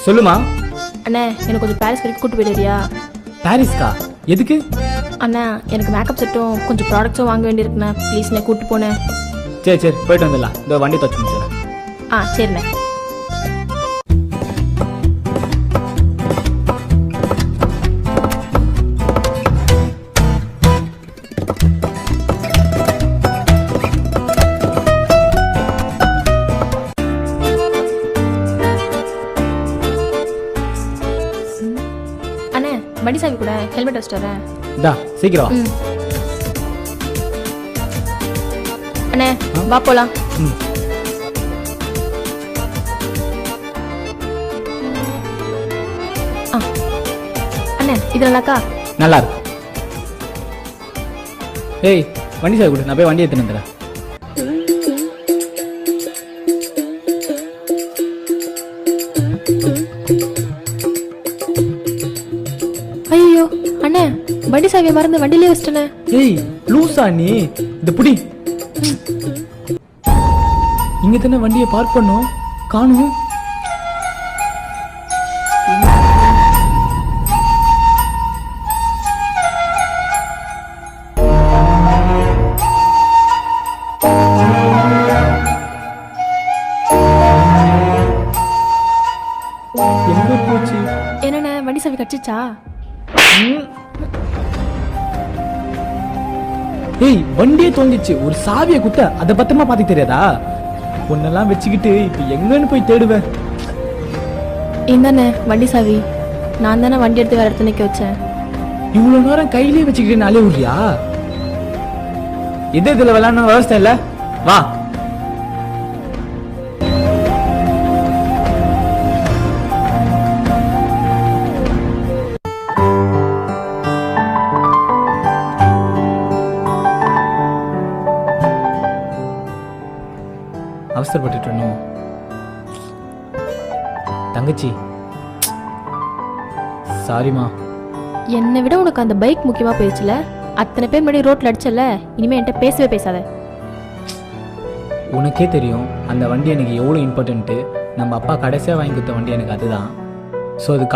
சொல்லுமா. அண்ணே எனக்கு கொஞ்சம் பாரிஸ் வரைக்கும் கூட்டு போயிடுறியா? பாரிஸ்கா? எதுக்கு? அண்ணா எனக்கு மேக்கப் செட்டும் கொஞ்சம் ப்ராடக்ட்ஸும் வாங்க வேண்டியிருக்குண்ணே. ப்ளீஸ்ண்ணே கூட்டு போனேன். சரி சரி போயிட்டு வந்துடலாம். இந்த வண்டி தச்சு முடிச்சிடறேன். சரிண்ணே. அண்ணே வண்டி சாவி கூட ஹெல்மெட் வச்சுட்டு வரேன். இதா சீக்கிரம் வா. அண்ணே வா போலாம். அண்ணே இது நல்லாக்கா? நல்லா இருக்கு. ஏய் வண்டி சாவி கொடு, நான் போய் வண்டி எடுத்துன்னு வந்துடுறேன். ஐயோ அண்ணே வண்டி சாவியை மறந்து வண்டியிலே வச்சிட்டேனே. ஏய் லூசா நீ? இந்த புடி. இங்க தானே வண்டியை பார்க் பண்ணோம், காணும். எங்க போச்சு? என்னண்ணே வண்டி சாவி கடிச்சிச்சா? ஏய் வண்டியே தோங்கிச்சு, ஒரு சாவியை குத்த அதை பத்திரமா பாத்துக்க தெரியாதா? உன்னெல்லாம் வச்சுக்கிட்டு இப்ப எங்கன்னு போய் தேடுவேன். இந்தாண்ணே வண்டி சாவி. நான் தானே வண்டி எடுத்து வேற இடத்துல நிக்க வச்சேன். இவ்வளவு நேரம் கையிலே வச்சுக்கிட்டு நாளே விடுறியா? எது இதுல விளையாடணும் விவசாயம் இல்ல? வா. அவசரப்பட்டு தங்கச்சி, சாரிமா. என்னை விட உனக்கு அந்த பைக் முக்கியமா போயிடுச்சுல. அத்தனை பேர் முன்னாடி ரோட்ல அடிச்சல. இனிமே என்கிட்ட பேசவே பேசாத. உனக்கே தெரியும் அந்த வண்டி எனக்கு எவ்வளோ இம்பார்ட்டன்ட்டு. நம்ம அப்பா கடைசியாக வாங்கி கொடுத்த வண்டி எனக்கு அதுதான். ஸோ அது